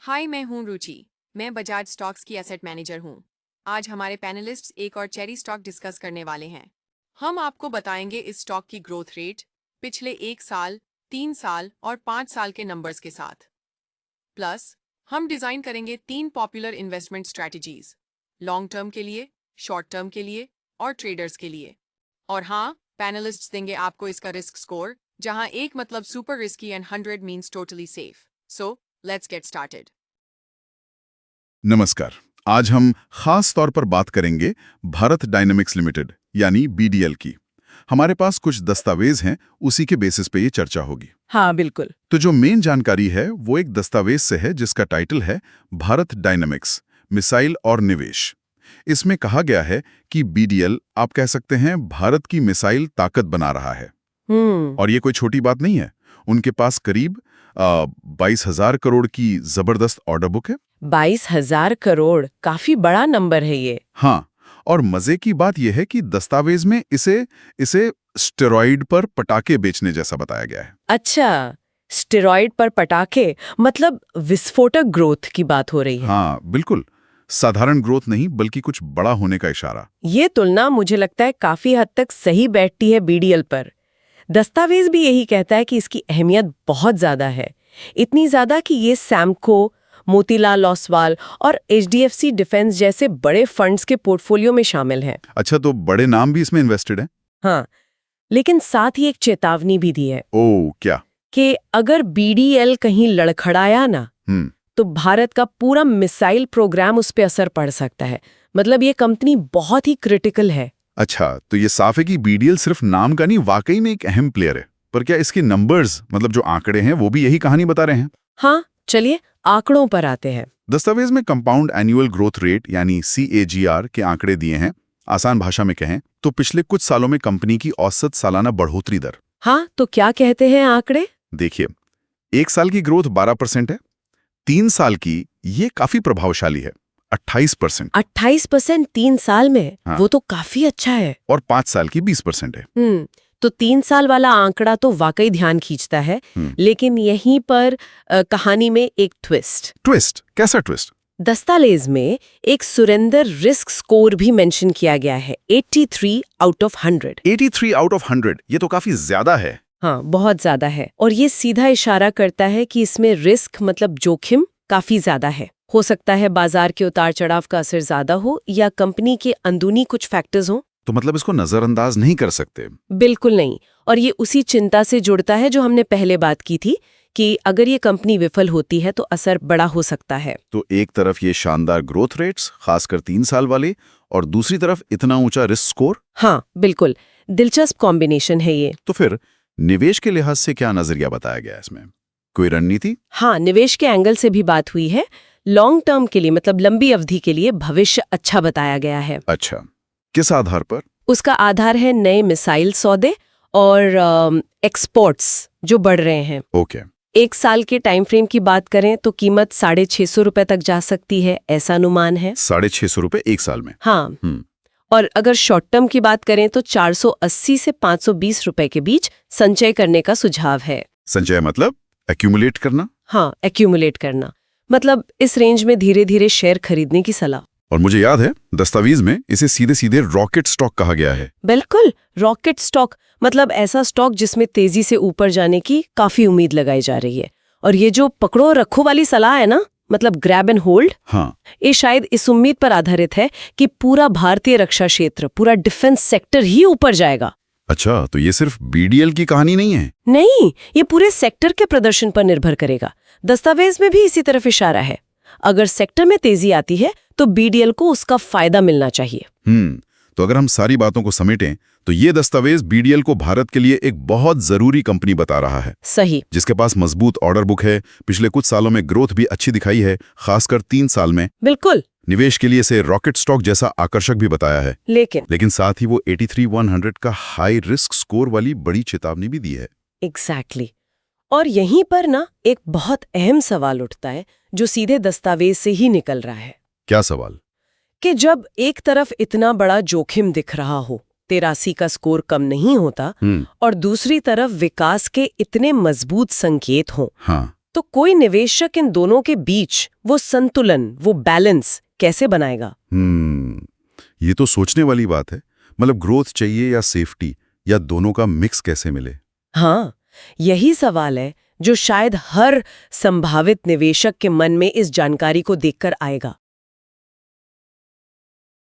हाय, मैं हूँ रुचि। मैं बजाज स्टॉक्स की एसेट मैनेजर हूँ। आज हमारे पैनलिस्ट्स एक और चेरी स्टॉक डिस्कस करने वाले हैं। हम आपको बताएंगे इस स्टॉक की ग्रोथ रेट पिछले 1 साल, 3 साल और 5 साल के नंबर्स के साथ। प्लस हम डिजाइन करेंगे 3 popular investment strategies, long term के लिए, शॉर्ट टर्म के लिए और ट्रेडर्स के लिए। और हाँ, पैनलिस्ट्स देंगे आपको इसका रिस्क स्कोर, जहां 1 मतलब super risky and 100 means totally safe. So let's get started. नमस्कार। आज हम खास तौर पर बात करेंगे भारत डायनेमिक्स लिमिटेड यानी बीडीएल की। हमारे पास कुछ दस्तावेज हैं, उसी के बेसिस पे ये चर्चा होगी। हाँ बिल्कुल। तो जो मेन जानकारी है वो एक दस्तावेज से है जिसका टाइटल है भारत डायनेमिक्स मिसाइल और निवेश। इसमें कहा गया है कि बीडीएल, आप कह सकते हैं, भारत की मिसाइल ताकत बना रहा है। और ये कोई छोटी बात नहीं है। उनके पास करीब 22,000 करोड़ की जबरदस्त ऑर्डर बुक है। 22,000 करोड़ काफी बड़ा नंबर है ये। हाँ, और मजे की बात यह है कि दस्तावेज में इसे स्टेरॉइड पर पटाखे बेचने जैसा बताया गया है। अच्छा, स्टेरॉइड पर पटाखे, मतलब विस्फोटक ग्रोथ की बात हो रही है। हाँ बिल्कुल, साधारण ग्रोथ नहीं बल्कि कुछ बड़ा होने का इशारा। ये तुलना मुझे लगता है काफी हद तक सही बैठती है बीडीएल पर। दस्तावेज भी यही कहता है कि इसकी अहमियत बहुत ज्यादा है, इतनी ज्यादा कि ये सैमको, मोतीलाल ओसवाल और एचडीएफसी डिफेंस जैसे बड़े फंड्स के पोर्टफोलियो में शामिल है। अच्छा, तो बड़े नाम भी इसमें इन्वेस्टेड हैं? हाँ, लेकिन साथ ही एक चेतावनी भी दी है। ओह, क्या? कि अगर बीडीएल कहीं लड़खड़ाया ना, तो भारत का पूरा मिसाइल प्रोग्राम उस पर असर पड़ सकता है। मतलब ये कंपनी बहुत ही क्रिटिकल है। अच्छा, तो ये साफ है कि बीडीएल सिर्फ नाम का नहीं, वाकई में एक अहम प्लेयर है। पर क्या इसके नंबर्स, मतलब जो आंकड़े हैं, वो भी यही कहानी बता रहे हैं? हाँ, चलिए आंकड़ों पर आते हैं। दस्तावेज में कंपाउंड एनुअल ग्रोथ रेट यानी CAGR के आंकड़े दिए हैं। आसान भाषा में कहें तो पिछले कुछ सालों में कंपनी की औसत सालाना बढ़ोतरी दर। हाँ, तो क्या कहते हैं आंकड़े? देखिए, 1 साल की ग्रोथ 12% है, 3 साल की ये काफी प्रभावशाली है, 28%। 28% 3 साल में? हाँ। वो तो काफी अच्छा है। और 5 साल की 20% है। तो 3 साल वाला आंकड़ा तो वाकई ध्यान खींचता है। लेकिन यहीं पर कहानी में एक ट्विस्ट। कैसा ट्विस्ट? दस्तावेज में एक सुरेंदर रिस्क स्कोर भी मेंशन किया गया है, 83 आउट ऑफ 100। 83 आउट ऑफ 100, ये तो काफी ज्यादा है। हाँ, बहुत ज्यादा है। और ये सीधा इशारा करता है कि इसमें रिस्क, मतलब जोखिम, काफी ज्यादा है। हो सकता है बाजार के उतार चढ़ाव का असर ज्यादा हो या कंपनी के अंदरूनी कुछ फैक्टर्स हो। तो मतलब इसको नजरअंदाज नहीं कर सकते? बिल्कुल नहीं। और ये उसी चिंता से जुड़ता है जो हमने पहले बात की थी कि अगर ये कंपनी विफल होती है तो असर बड़ा हो सकता है। तो एक तरफ ये शानदार ग्रोथ रेट्स, खासकर 3 साल वाले, और दूसरी तरफ इतना ऊंचा रिस्क स्कोर। हाँ बिल्कुल, दिलचस्प कॉम्बिनेशन है ये। तो फिर निवेश के लिहाज से क्या नजरिया बताया गया इसमें? कोई रणनीति? हाँ, निवेश के एंगल से भी बात हुई है। लॉन्ग टर्म के लिए, मतलब लंबी अवधि के लिए भविष्य अच्छा बताया गया है। अच्छा, किस आधार पर? उसका आधार है नए मिसाइल सौदे और एक्सपोर्ट्स जो बढ़ रहे हैं। ओके। 1 साल के टाइम फ्रेम की बात करें तो कीमत 650 रुपए तक जा सकती है, ऐसा अनुमान है। 650 रुपए 1 साल में? हाँ। और अगर शॉर्ट टर्म की बात करें तो 480 से 520 रुपए के बीच संचय करने का सुझाव है। संचय मतलब एक्यूमुलेट करना? हाँ, एक्यूमुलेट करना, मतलब इस रेंज में धीरे धीरे शेयर खरीदने की सलाह। और मुझे याद है दस्तावेज में इसे सीधे सीधे रॉकेट स्टॉक कहा गया है। बिल्कुल, रॉकेट स्टॉक मतलब ऐसा स्टॉक जिसमें तेजी से ऊपर जाने की काफी उम्मीद लगाई जा रही है। और ये जो पकड़ो रखो वाली सलाह है ना, मतलब ग्रैब एंड होल्ड, हाँ, ये शायद इस उम्मीद पर आधारित है कि पूरा भारतीय रक्षा क्षेत्र, पूरा डिफेंस सेक्टर ही ऊपर जाएगा। अच्छा, तो ये सिर्फ बीडीएल की कहानी नहीं है? नहीं, ये पूरे सेक्टर के प्रदर्शन पर निर्भर करेगा। दस्तावेज में भी इसी तरफ इशारा है। अगर सेक्टर में तेजी आती है तो बीडीएल को उसका फायदा मिलना चाहिए। तो अगर हम सारी बातों को समेटें तो ये दस्तावेज बीडीएल को भारत के लिए एक बहुत जरूरी कंपनी बता रहा है। सही। जिसके पास मजबूत ऑर्डर बुक है, पिछले कुछ सालों में ग्रोथ भी अच्छी दिखाई है, खासकर 3 साल में। बिल्कुल। निवेश के लिए इसे रॉकेट स्टॉक जैसा आकर्षक भी बताया है। लेकिन साथ ही वो 83-100 का हाई रिस्क स्कोर वाली बड़ी चेतावनी भी दी है। एग्जैक्टली। और यहीं पर ना एक बहुत अहम सवाल उठता है जो सीधे दस्तावेज से ही निकल रहा है। क्या सवाल? कि जब एक तरफ इतना बड़ा जोखिम दिख रहा हो, 83 का स्कोर कम नहीं होता, और दूसरी तरफ विकास के इतने मजबूत संकेत हों, हाँ, तो कोई निवेशक इन दोनों के बीच वो संतुलन, वो बैलेंस कैसे बनाएगा? ये तो सोचने वाली बात है। मतलब ग्रोथ चाहिए या सेफ्टी, या दोनों का मिक्स कैसे मिले? हाँ, यही सवाल है जो शायद हर संभावित निवेशक के मन में इस जानकारी को देखकर आएगा।